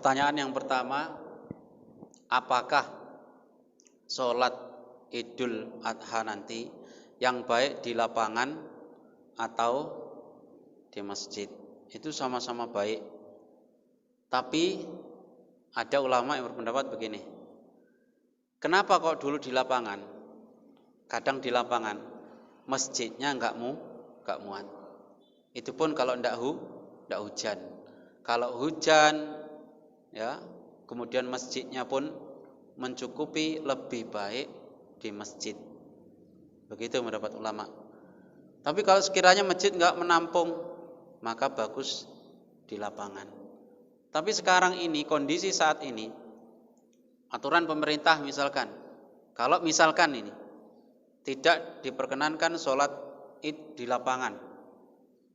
Pertanyaan yang pertama, apakah sholat Idul Adha nanti yang baik di lapangan atau di masjid? Itu sama-sama baik. Tapi ada ulama yang berpendapat begini. Kenapa kok dulu di lapangan? Kadang di lapangan, masjidnya enggak muat. Itu pun kalau enggak hujan. Kalau hujan, ya, kemudian masjidnya pun mencukupi, lebih baik di masjid. Begitu mendapat ulama. Tapi kalau sekiranya masjid enggak menampung, maka bagus di lapangan. Tapi sekarang ini, kondisi saat ini, aturan pemerintah misalkan, kalau misalkan ini tidak diperkenankan sholat id di lapangan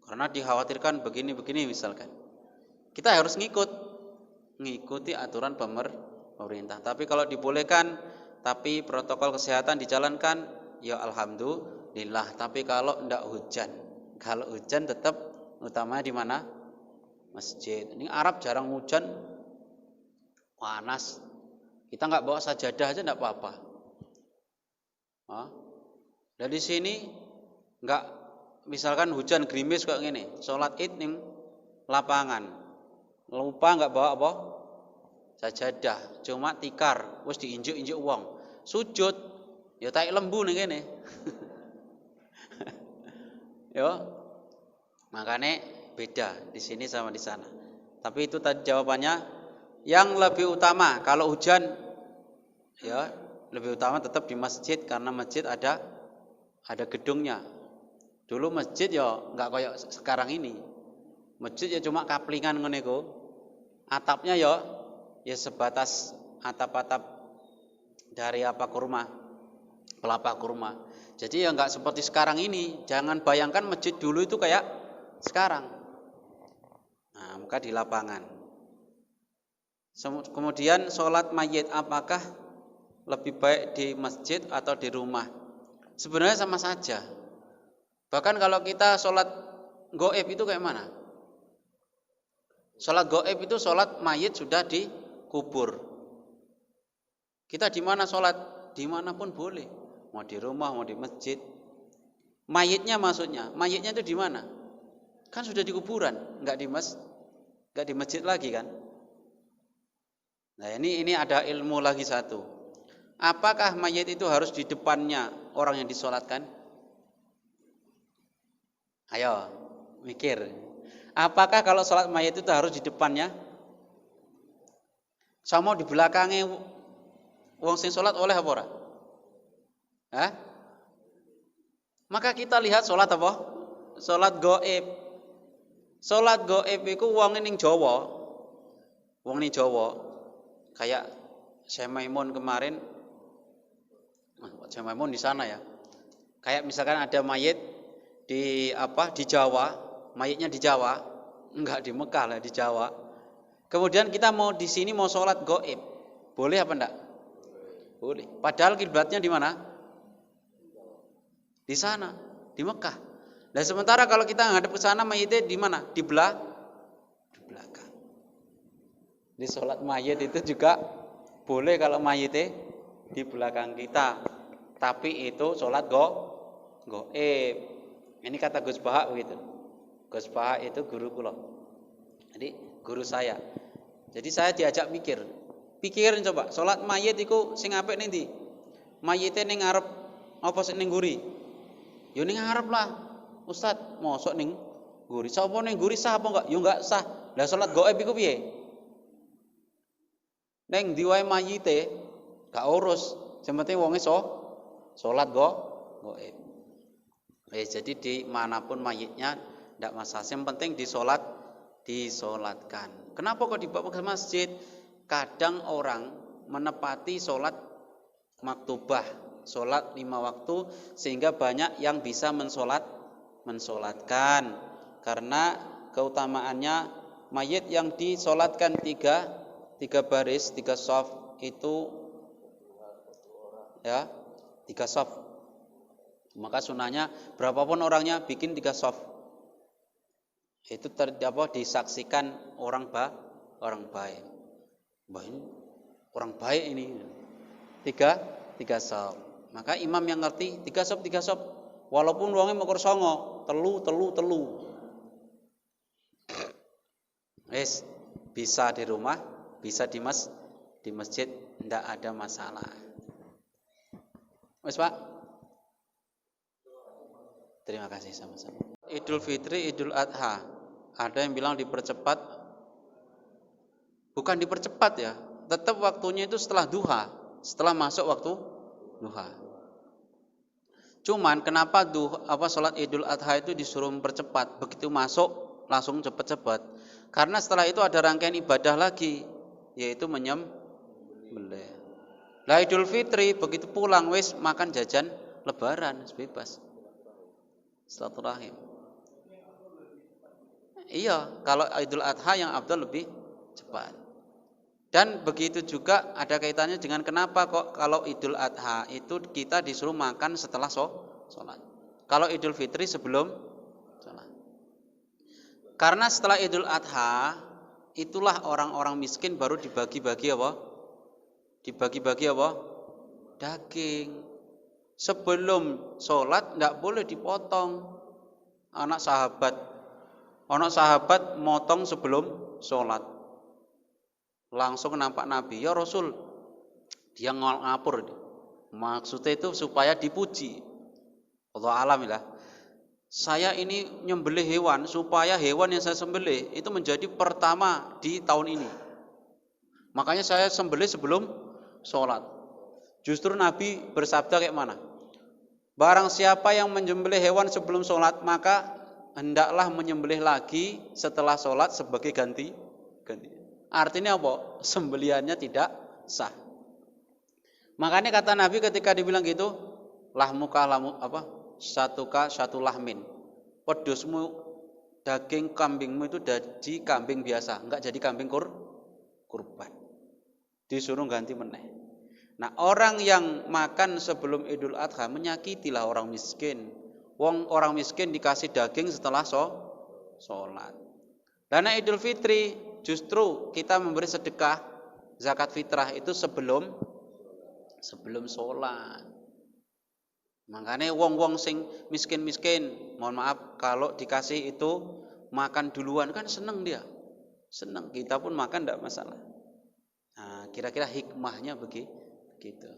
karena dikhawatirkan begini-begini misalkan, kita harus ngikuti aturan pemerintah. Tapi kalau dibolehkan, tapi protokol kesehatan dijalankan, ya alhamdulillah. Tapi kalau tidak hujan, tetap utamanya di mana? Masjid. Ini Arab jarang hujan, panas. Kita nggak bawa sajadah aja nggak apa-apa. Dari sini nggak, misalkan hujan gerimis kayak gini, sholat id nih lapangan, lupa nggak bawa apa? Sajadah, cuma tikar, wis diinjuk-injuk uang, sujud, ya tai lembu nih gini. Yo, makanya beda di sini sama di sana. Tapi itu tadi jawabannya. Yang lebih utama kalau hujan, ya lebih utama tetap di masjid karena masjid ada gedungnya. Dulu masjid ya nggak kayak sekarang ini. Masjid ya cuma kaplingan ngene iku. Atapnya ya sebatas atap-atap dari kelapa kurma. Jadi ya nggak seperti sekarang ini. Jangan bayangkan masjid dulu itu kayak sekarang. Nah, maka di lapangan. Kemudian sholat mayit, apakah lebih baik di masjid atau di rumah? Sebenarnya sama saja. Bahkan kalau kita sholat goib itu kayak mana? Sholat goib itu sholat mayit sudah dikubur. Kita di mana sholat? Dimanapun boleh. Mau di rumah, mau di masjid. Mayitnya maksudnya, mayitnya itu di mana? Kan sudah di kuburan, nggak di masjid lagi kan? Nah ini ada ilmu lagi satu. Apakah mayit itu harus di depannya orang yang disolatkan? Ayo mikir. Apakah kalau sholat mayit itu harus di depannya? Sama di belakangnya wong sing sholat oleh apa ora? Hah? Maka kita lihat sholat apa? Sholat goib. Sholat goib itu wong ning Jawa. Kayak Syekh Maimun kemarin, Syekh Maimun di sana ya. Kayak misalkan ada mayit di Jawa, mayitnya di Jawa, enggak di Mekah lah, di Jawa. Kemudian kita mau di sini mau sholat goib, boleh apa enggak? Boleh. Padahal kiblatnya di mana? Di sana, di Mekah. Dan sementara kalau kita ngadep ke sana, mayitnya di mana? Di belakang. Di sholat mayit itu juga boleh kalau mayitnya di belakang kita. Tapi itu sholat goib. Ini kata Gus Bahak begitu. Gus Bahak itu guru kula. Jadi guru saya. Jadi saya diajak pikirin coba, sholat mayit itu sing apik ning ndi? Mayite ning ngarep apa sing ning nguri? Ya ning ngarep lah. Ustaz, mosok ning nguri. Sapa ning nguri sah apa enggak? Ya enggak sah. Lah sholat goib iku piye? Neng diwae mayite gak urus, yang penting wong iso sholat goib. Jadi dimanapun mayitnya tidak masalah, yang penting disolatkan. Kenapa kok dibawa ke masjid? Kadang orang menepati sholat maktubah, sholat 5 waktu, sehingga banyak yang bisa mensolatkan. Karena keutamaannya mayit yang disolatkan tiga baris, 3 shaf itu ya 3 shaf. Maka sunahnya berapapun orangnya bikin 3 shaf. Itu disaksikan orang baik. Mbah ini orang baik ini. Tiga sop. Maka imam yang ngerti tiga sop. Walaupun wonge mokor songo, telu. Wis bisa di rumah, bisa di masjid, ndak ada masalah. Wis Pak. Terima kasih sama-sama. Idul Fitri, Idul Adha. Ada yang bilang dipercepat. Bukan dipercepat ya, tetap waktunya itu setelah duha, setelah masuk waktu duha. Cuman kenapa sholat Idul Adha itu disuruh mempercepat? Begitu masuk langsung cepat-cepat. Karena setelah itu ada rangkaian ibadah lagi, yaitu menyembelih. Lah Idul Fitri begitu pulang wis makan jajan lebaran bebas. Silaturahim. Iya, kalau Idul Adha yang afdal lebih cepat. Dan begitu juga ada kaitannya dengan kenapa kok kalau Idul Adha itu kita disuruh makan setelah sholat. Kalau Idul Fitri sebelum sholat. Karena setelah Idul Adha itulah orang-orang miskin baru dibagi-bagi apa? Dibagi-bagi apa? Daging. Sebelum sholat tidak boleh dipotong. Anak sahabat motong sebelum sholat. Langsung nampak Nabi, ya Rasul, dia ngapur. Maksudnya itu supaya dipuji. Allah alamilah. Saya ini nyembelih hewan supaya hewan yang saya sembelih itu menjadi pertama di tahun ini. Makanya saya sembelih sebelum sholat. Justru Nabi bersabda kayak mana? Barang siapa yang menyembelih hewan sebelum sholat, maka hendaklah menyembelih lagi setelah sholat sebagai ganti. Artinya apa? Sembelihannya tidak sah. Makanya kata Nabi ketika dibilang gitu, satu lahmin. Pedusmu daging kambingmu itu jadi kambing biasa, enggak jadi kambing kurban. Disuruh ganti meneh. Nah, orang yang makan sebelum Idul Adha menyakitilah orang miskin. Orang miskin dikasih daging setelah sholat. Dana Idul Fitri justru kita memberi sedekah zakat fitrah itu sebelum sholat. Makanya wong sing miskin, mohon maaf kalau dikasih itu makan duluan kan seneng dia. Seneng, kita pun makan tidak masalah. Nah, kira-kira hikmahnya begitu.